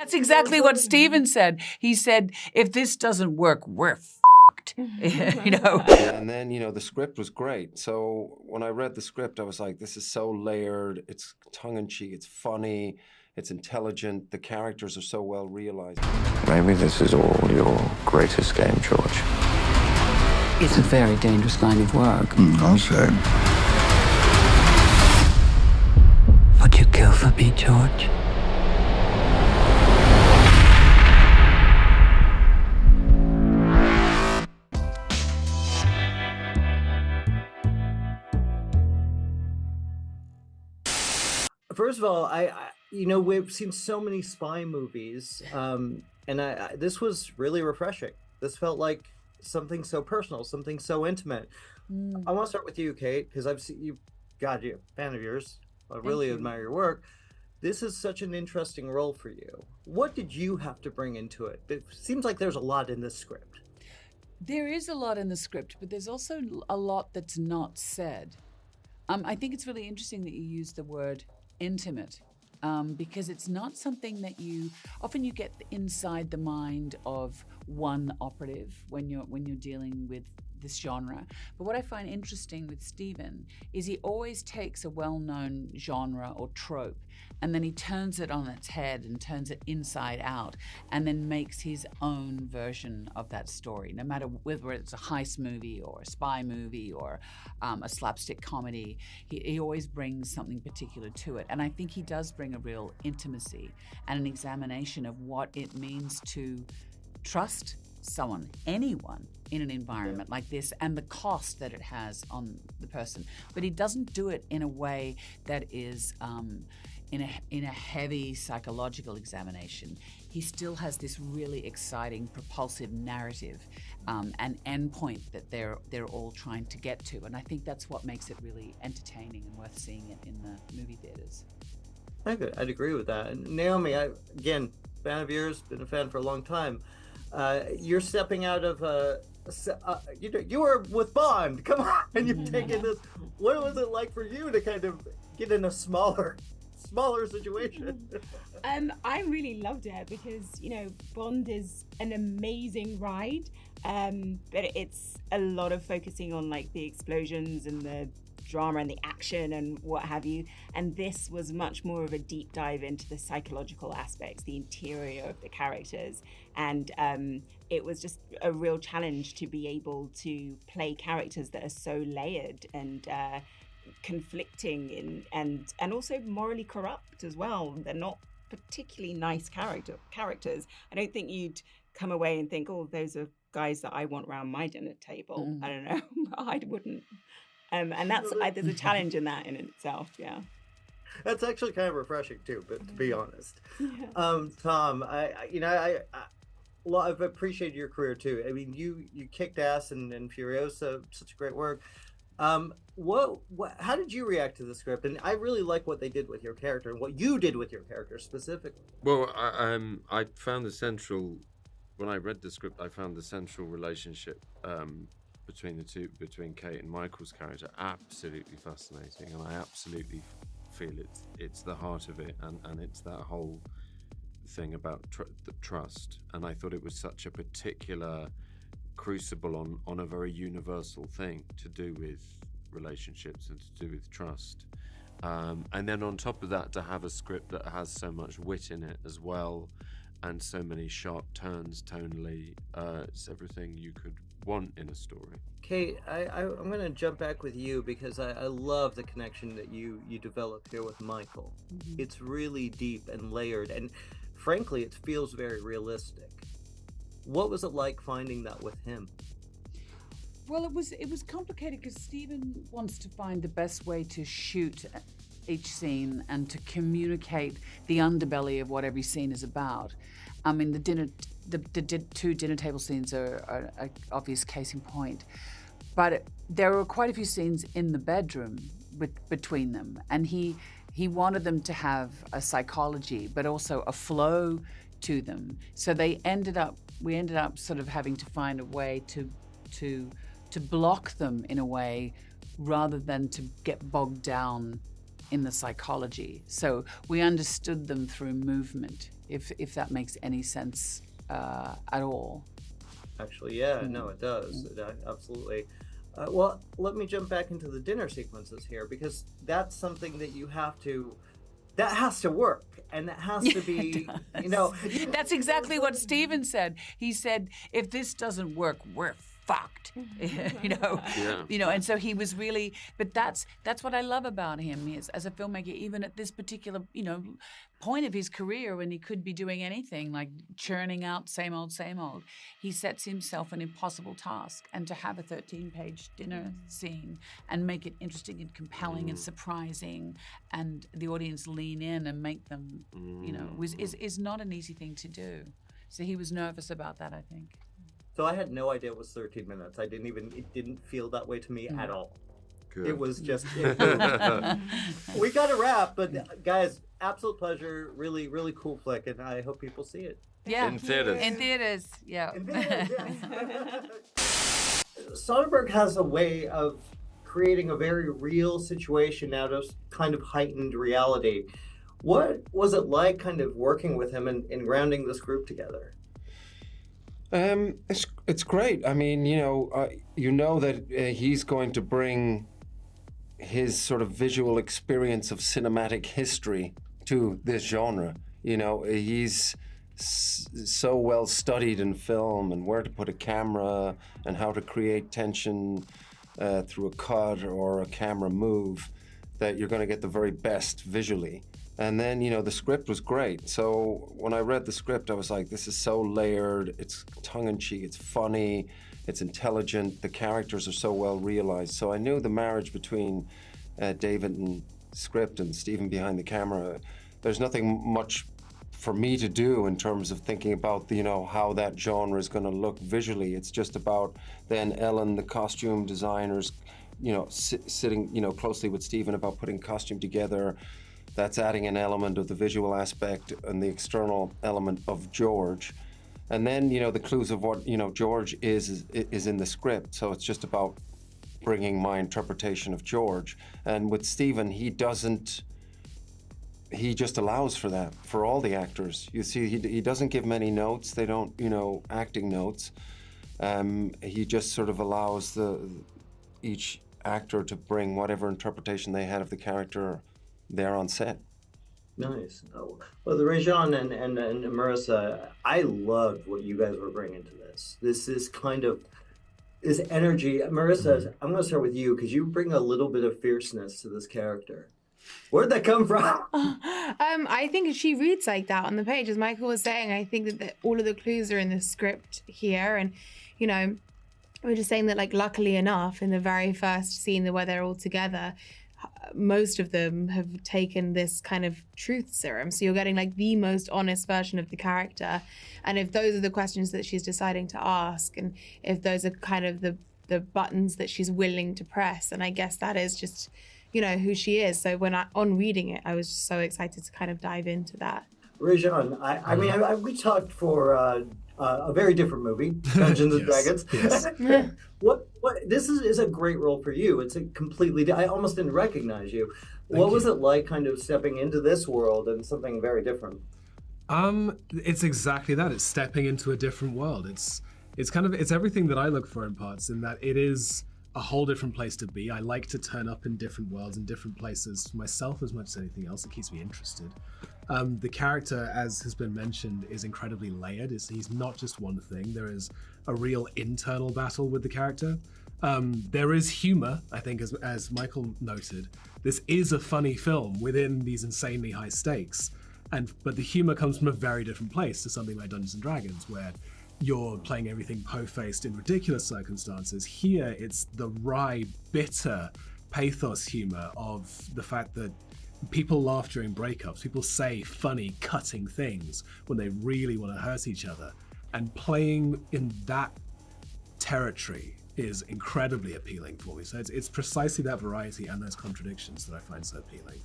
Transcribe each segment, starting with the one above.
That's exactly what Steven said. He said, if this doesn't work, we're f***ed. And then, the script was great. So when I read the script, I was like, this is so layered. It's tongue-in-cheek. It's funny. It's intelligent. The characters are so well realized. Maybe this is all your greatest game, George. It's a very dangerous line of work. I'll say. Would you kill for me, George? First of all, we've seen so many spy movies, and this was really refreshing. This felt like something so personal, something so intimate. I want to start with you, Cate, because I've seen you. God, you're a fan of yours. I really admire your work. This is such an interesting role for you. What did you have to bring into it? It seems like there's a lot in this script. There is a lot in the script, but there's also a lot that's not said. I think it's really interesting that you use the word intimate, because it's not something that often you get inside the mind of one operative when you're dealing with this genre. But what I find interesting with Steven is he always takes a well-known genre or trope and then he turns it on its head and turns it inside out and then makes his own version of that story, no matter whether it's a heist movie or a spy movie or a slapstick comedy. He always brings something particular to it. And I think he does bring a real intimacy and an examination of what it means to trust someone, anyone, in an environment like this, and the cost that it has on the person. But he doesn't do it in a way that is in a heavy psychological examination. He still has this really exciting, propulsive narrative, an endpoint that they're all trying to get to. And I think that's what makes it really entertaining and worth seeing it in the movie theaters. I'd agree with that. And Naomie, again, fan of yours, been a fan for a long time. You're stepping out of you were with Bond. Come on, and you're taking this. What was it like for you to kind of get in a smaller situation? I really loved it because Bond is an amazing ride, but it's a lot of focusing on like the explosions and the drama and the action and what have you, and this was much more of a deep dive into the psychological aspects, the interior of the characters, and it was just a real challenge to be able to play characters that are so layered and conflicting and also morally corrupt as well. They're not particularly nice characters. I don't think you'd come away and think, oh, those are guys that I want around my dinner table. I don't know. I wouldn't. And that's there's a challenge in that in itself. Yeah, that's actually kind of refreshing too. But to be honest, Tom, I've appreciated your career too. I mean, you kicked ass in Furiosa, such great work. How did you react to the script? And I really like what they did with your character and what you did with your character specifically. Well, I found when I read the script, I found the central relationship between Cate and Michael's character absolutely fascinating, and I absolutely feel it's the heart of it, and it's that whole thing about the trust. And I thought it was such a particular crucible on a very universal thing to do with relationships and to do with trust. And then on top of that, to have a script that has so much wit in it as well, and so many sharp turns tonally, it's everything you could want in a story. Cate, I'm going to jump back with you because I love the connection that you developed here with Michael. Mm-hmm. It's really deep and layered, and frankly, it feels very realistic. What was it like finding that with him? Well, it was complicated because Steven wants to find the best way to shoot each scene and to communicate the underbelly of what every scene is about. I mean, the two dinner table scenes are an obvious case in point, but there were quite a few scenes in the bedroom between them, and he wanted them to have a psychology, but also a flow to them. So we ended up sort of having to find a way to block them in a way rather than to get bogged down in the psychology. So we understood them through movement if that makes any sense at all. Actually, yeah, no, it does. Absolutely. Well, let me jump back into the dinner sequences here, because that's something that that has to work, and that has to be, That's exactly what Steven said. He said, if this doesn't work, we're fucked. And so he was really, but that's what I love about him is, as a filmmaker, even at this particular point of his career when he could be doing anything like churning out same old, he sets himself an impossible task, and to have a 13-page dinner scene and make it interesting and compelling and surprising, and the audience lean in and make them is not an easy thing to do. So he was nervous about that, I think. So I had no idea it was 13 minutes. It didn't feel that way to me at all. Good. It was just, we got to wrap, but guys, absolute pleasure. Really, really cool flick, and I hope people see it. Yeah. In theaters. In theaters, yeah. Soderbergh has a way of creating a very real situation out of kind of heightened reality. What was it like kind of working with him and grounding this group together? It's great. I mean, that he's going to bring his sort of visual experience of cinematic history to this genre. He's so well studied in film, and where to put a camera and how to create tension through a cut or a camera move, that you're going to get the very best visually. And then, the script was great. So when I read the script, I was like, this is so layered, it's tongue-in-cheek, it's funny, it's intelligent, the characters are so well realized. So I knew the marriage between David and script and Steven behind the camera, there's nothing much for me to do in terms of thinking about, how that genre is going to look visually. It's just about then Ellen, the costume designers, sitting, closely with Steven about putting costume together. That's adding an element of the visual aspect and the external element of George. And then, the clues of what, George is in the script. So it's just about bringing my interpretation of George. And with Steven, he just allows for that, for all the actors. You see, he doesn't give many notes. They don't, acting notes. He just sort of allows each actor to bring whatever interpretation they had of the character there on set. Nice. Oh, well, the Regé-Jean and Marisa, I loved what you guys were bringing to this. This is kind of this energy. Marisa, I'm going to start with you, because you bring a little bit of fierceness to this character. Where'd that come from? I think she reads like that on the page, as Michael was saying. I think that all of the clues are in the script here, and we're just saying that, like, luckily enough, in the very first scene where they're all together, most of them have taken this kind of truth serum. So you're getting like the most honest version of the character. And if those are the questions that she's deciding to ask, and if those are kind of the buttons that she's willing to press, and I guess that is just, who she is. So on reading it, I was just so excited to kind of dive into that. Regé-Jean, I mean, we talked for a very different movie, Dungeons and Dragons. Yes. What? This is a great role for you. It's a completely. I almost didn't recognize you. Thank What you. was it like, kind of stepping into this world and something very different? It's exactly that. It's stepping into a different world. It's everything that I look for in parts, in that it is a whole different place to be. I like to turn up in different worlds and different places myself as much as anything else. It keeps me interested. The character, as has been mentioned, is incredibly layered. He's not just one thing. There is a real internal battle with the character. There is humor, I think, as Michael noted. This is a funny film within these insanely high stakes. But the humor comes from a very different place to something like Dungeons & Dragons, where you're playing everything po-faced in ridiculous circumstances. Here, it's the wry, bitter pathos humor of the fact that people laugh during breakups. People say funny, cutting things when they really want to hurt each other. And playing in that territory is incredibly appealing for me. So it's precisely that variety and those contradictions that I find so appealing.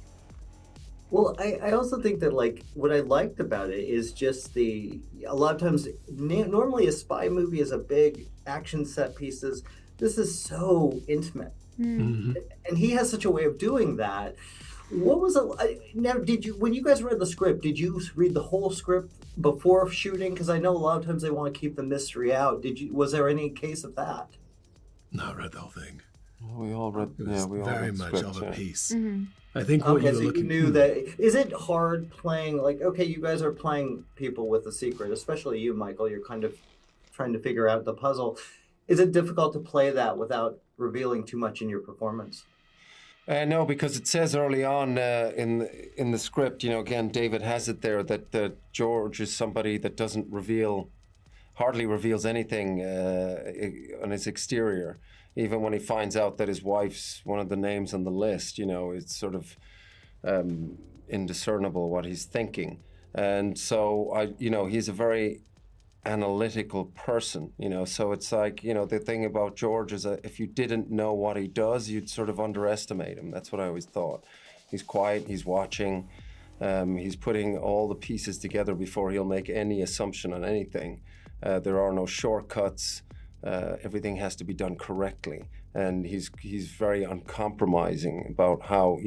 Well, I also think that, like, what I liked about it is just a lot of times, normally a spy movie is a big action set pieces. This is so intimate. Mm-hmm. And he has such a way of doing that. What was it? Now, when you guys read the script, did you read the whole script before shooting? Because I know a lot of times they want to keep the mystery out. Was there any case of that? No, I read the whole thing. We all read. It was we all very read the much script, of a yeah. piece. Mm-hmm. I think what Okay, you so were looking. you knew that. Is it hard playing, like, okay, you guys are playing people with a secret, especially you, Michael. You're kind of trying to figure out the puzzle. Is it difficult to play that without revealing too much in your performance? No, because it says early on in the script, again, David has it there that George is somebody that hardly reveals anything on his exterior. Even when he finds out that his wife's one of the names on the list, it's sort of indiscernible what he's thinking. And so, he's a very analytical person, so it's like, the thing about George is that if you didn't know what he does, you'd sort of underestimate him. That's what I always thought. He's quiet, he's watching, he's putting all the pieces together before he'll make any assumption on anything. There are no shortcuts. Everything has to be done correctly, and he's very uncompromising about how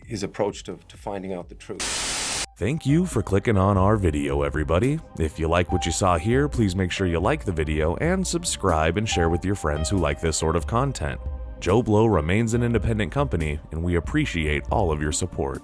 his approach to finding out the truth. Thank you for clicking on our video, everybody. If you like what you saw here, please make sure you like the video and subscribe and share with your friends who like this sort of content. JoBlo remains an independent company, and we appreciate all of your support.